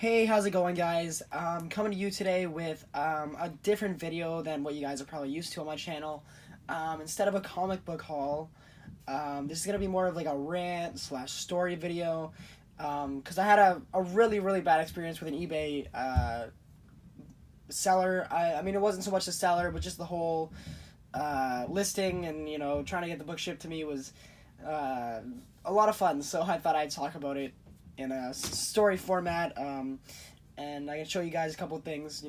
Hey, how's it going, guys? Coming to you today with a different video than what you guys are probably used to on my channel. Instead of a comic book haul, this is gonna be more of like a rant slash story video. Because I had a really, really bad experience with an eBay seller. I mean, it wasn't so much the seller, but just the whole listing and, trying to get the book shipped to me was a lot of fun. So I thought I'd talk about it in a story format, and I can show you guys a couple of things,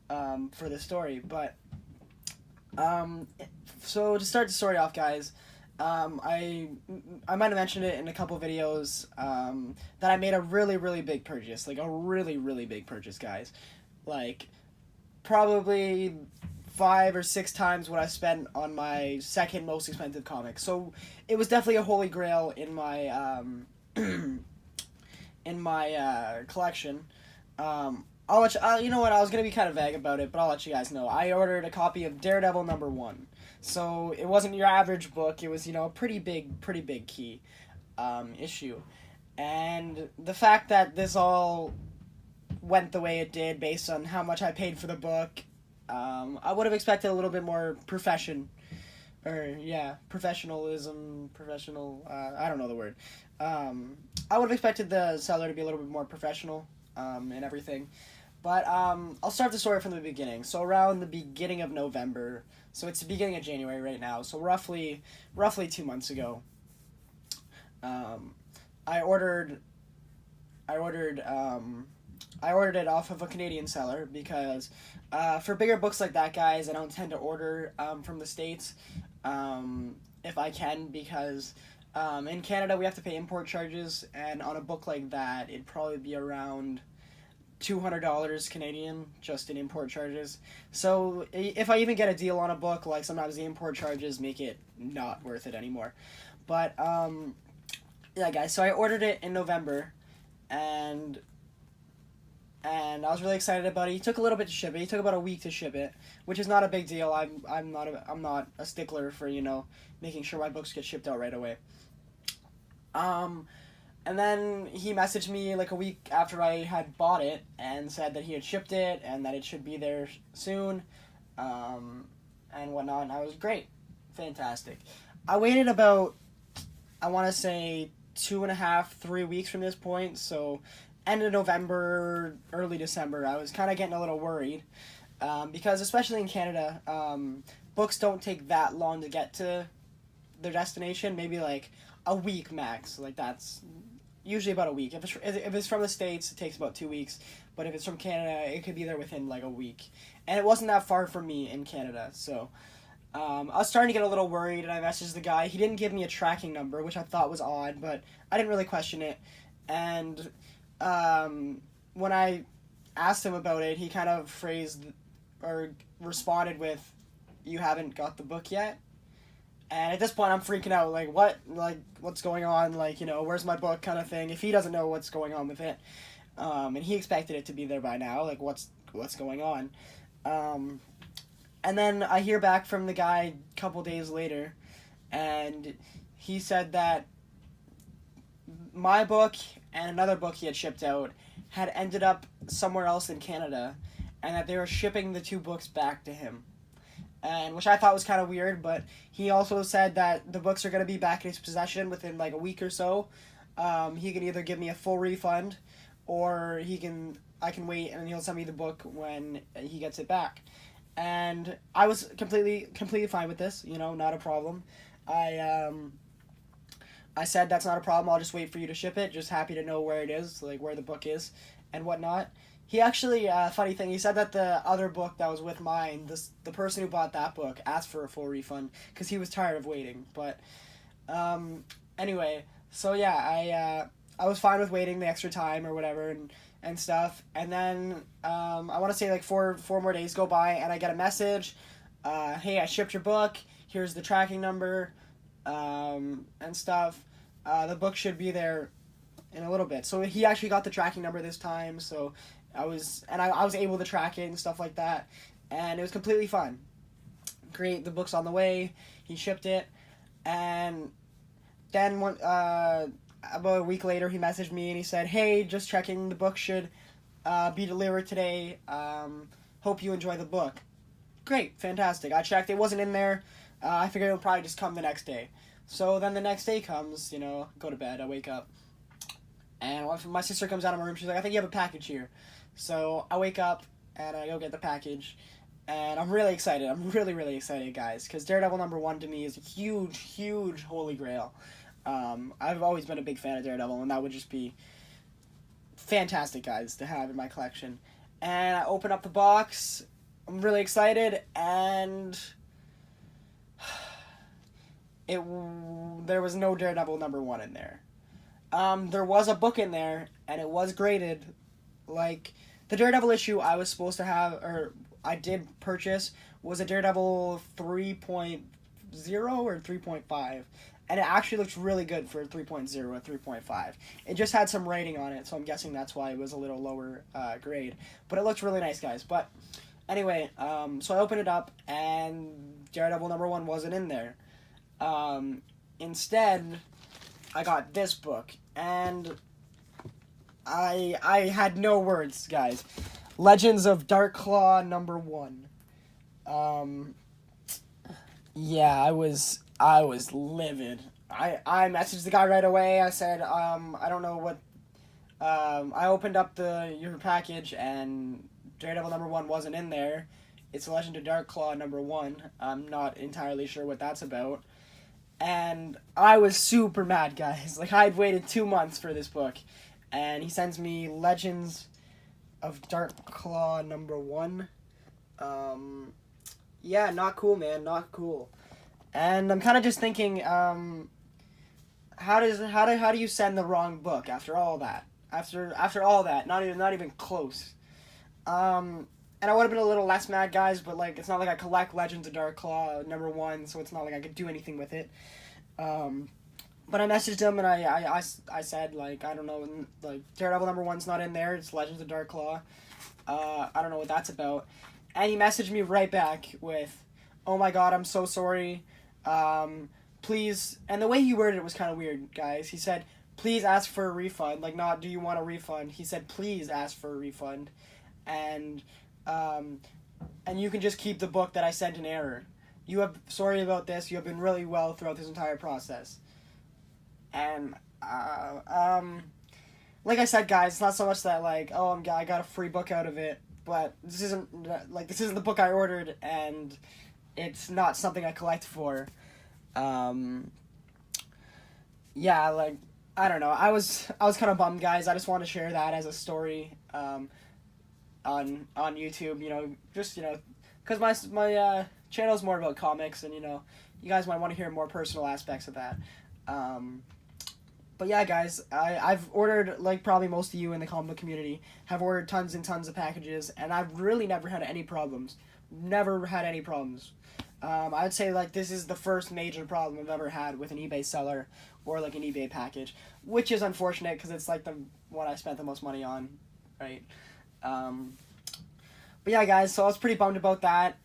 for the story. But so to start the story off, guys, I might have mentioned it in a couple videos, that I made a really, really big purchase, like a really, really big purchase, guys. Like probably 5 or 6 times what I spent on my second most expensive comic. So it was definitely a holy grail in my in my collection. I'll let you know what, I was gonna be kind of vague about it, but I'll let you guys know. I ordered a copy of Daredevil #1, so it wasn't your average book. It was a pretty big key issue, and the fact that this all went the way it did based on how much I paid for the book, I would have expected a little bit more professionalism, I don't know the word. I would have expected the seller to be a little bit more professional, and everything. But I'll start the story from the beginning. So around the beginning of November, so it's the beginning of January right now, so roughly 2 months ago, I ordered it off of a Canadian seller because for bigger books like that, guys, I don't tend to order from the States, if I can, because in Canada we have to pay import charges, and on a book like that it'd probably be around $200 Canadian just in import charges. So if I even get a deal on a book, like, sometimes the import charges make it not worth it anymore. But yeah, guys, so I ordered it in November, and I was really excited about it. He took a little bit to ship it. He took about a week to ship it, which is not a big deal. I'm not a stickler for making sure my books get shipped out right away. And then he messaged me like a week after I had bought it and said that he had shipped it and that it should be there soon, and whatnot. And I was great, fantastic. I waited about, I want to say, 2.5, 3 weeks from this point. So end of November, early December, I was kind of getting a little worried, because especially in Canada, books don't take that long to get to their destination. Maybe like a week max. Like, that's usually about a week. If it's from the States, it takes about 2 weeks. But if it's from Canada, it could be there within like a week. And it wasn't that far from me in Canada, so I was starting to get a little worried, and I messaged the guy. He didn't give me a tracking number, which I thought was odd, but I didn't really question it. And when I asked him about it, he kind of phrased or responded with, "You haven't got the book yet?" And at this point, I'm freaking out. Like, what? Like, what's going on? Like, where's my book, kind of thing. If he doesn't know what's going on with it, and he expected it to be there by now, like, what's going on? And then I hear back from the guy a couple days later, and he said that my book and another book he had shipped out had ended up somewhere else in Canada, and that they were shipping the two books back to him. And which I thought was kind of weird, but he also said that the books are going to be back in his possession within like a week or so. He can either give me a full refund, or I can wait and he'll send me the book when he gets it back. And I was completely fine with this, not a problem. I said, that's not a problem. I'll just wait for you to ship it. Just happy to know where it is, like where the book is and whatnot. He actually, funny thing, he said that the other book that was with mine, the person who bought that book asked for a full refund because he was tired of waiting. But anyway, so yeah, I was fine with waiting the extra time or whatever and stuff. And then I want to say like four more days go by, and I get a message, "Hey, I shipped your book. Here's the tracking number, and stuff. The book should be there in a little bit." So he actually got the tracking number this time, so I was able to track it and stuff like that, and it was completely fine. Great, the book's on the way. He shipped it, and then about a week later, he messaged me and he said, "Hey, just checking, the book should be delivered today. Hope you enjoy the book." Great, fantastic. I checked, it wasn't in there. I figured it would probably just come the next day. So then the next day comes, go to bed, I wake up. And my sister comes out of my room, she's like, "I think you have a package here." So I wake up and I go get the package. And I'm really excited. I'm really, really excited, guys. Because Daredevil #1 to me is a huge, huge holy grail. I've always been a big fan of Daredevil, and that would just be fantastic, guys, to have in my collection. And I open up the box. I'm really excited, and there was no Daredevil #1 in there. There was a book in there, and it was graded. Like, the Daredevil issue I was supposed to have, or I did purchase, was a Daredevil 3.0 or 3.5. And it actually looks really good for a 3.0 or 3.5. It just had some rating on it, so I'm guessing that's why it was a little lower grade. But it looks really nice, guys. But anyway, so I opened it up, and Daredevil #1 wasn't in there. Instead, I got this book, and I had no words, guys. Legends of Dark Claw #1. Yeah, I was livid. I messaged the guy right away. I said, I don't know what. I opened up your package, and Daredevil #1 wasn't in there. It's Legend of Dark Claw #1. I'm not entirely sure what that's about. And I was super mad, guys. Like, I'd waited 2 months for this book. And he sends me Legends of Dark Claw #1. Yeah, not cool, man. Not cool. And I'm kind of just thinking, how do you send the wrong book after all that? After all that, not even close. And I would have been a little less mad, guys, but like, it's not like I collect Legends of Dark Claw #1, so it's not like I could do anything with it. But I messaged him and I said, like, I don't know, like, Daredevil #1's not in there. It's Legends of Dark Claw. I don't know what that's about. And he messaged me right back with, "Oh my god, I'm so sorry. Please," and the way he worded it was kind of weird, guys. He said, "Please ask for a refund." Like, not, "Do you want a refund?" He said, "Please ask for a refund. And you can just keep the book that I sent in error. Sorry about this. You have been really well throughout this entire process." And, like I said, guys, it's not so much that, like, oh, I got a free book out of it, but this isn't the book I ordered, and it's not something I collect for. Yeah, like, I don't know. I was kind of bummed, guys. I just want to share that as a story, on YouTube, just, because my channel's more about comics, and, you guys might want to hear more personal aspects of that. But yeah, guys, I've ordered, like probably most of you in the comic book community, have ordered tons and tons of packages, and I've really never had any problems. Never had any problems. I'd say, like, this is the first major problem I've ever had with an eBay seller or, like, an eBay package, which is unfortunate because it's, like, the one I spent the most money on, right? But yeah, guys, so I was pretty bummed about that.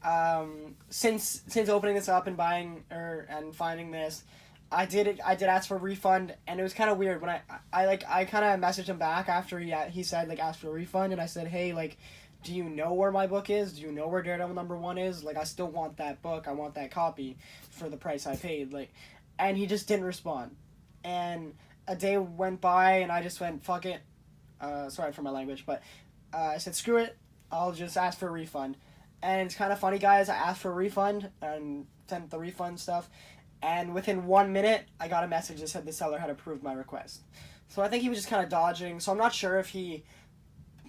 Since opening this up and buying and finding this, I did ask for a refund, and it was kind of weird when I kind of messaged him back after he said, like, ask for a refund, and I said, "Hey, like, do you know where my book is? Do you know where Daredevil #1 is? Like, I still want that book. I want that copy for the price I paid." Like, and he just didn't respond. And a day went by, and I just went, fuck it. Sorry for my language, but I said, screw it. I'll just ask for a refund. And it's kind of funny, guys. I asked for a refund and sent the refund stuff. And within 1 minute, I got a message that said the seller had approved my request. So I think he was just kind of dodging. So I'm not sure if he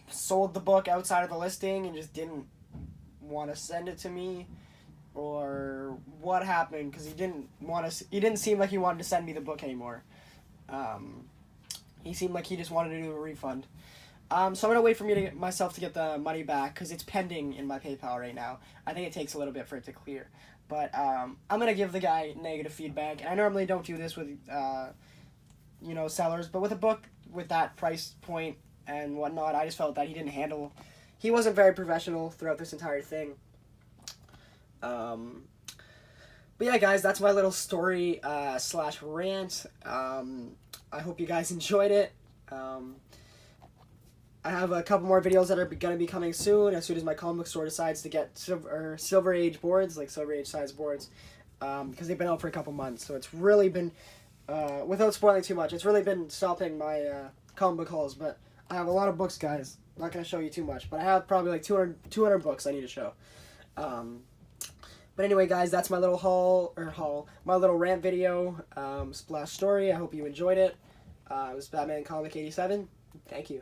sold the book outside of the listing and just didn't want to send it to me, or what happened, because he didn't seem like he wanted to send me the book anymore. He seemed like he just wanted to do a refund. So I'm going to wait for myself to get the money back, because it's pending in my PayPal right now. I think it takes a little bit for it to clear. But I'm going to give the guy negative feedback. And I normally don't do this with, sellers. But with a book with that price point and whatnot, I just felt that he wasn't very professional throughout this entire thing. But yeah, guys, that's my little story /rant. I hope you guys enjoyed it. I have a couple more videos that are going to be coming soon as my comic book store decides to get Silver Age boards, like Silver Age size boards, because they've been out for a couple months. So it's really been, without spoiling too much, it's really been stopping my comic book hauls. But I have a lot of books, guys. I'm not going to show you too much, but I have probably like 200 books I need to show. But anyway, guys, that's my little my little rant video, splash story. I hope you enjoyed it. It was Batman Comic 87. Thank you.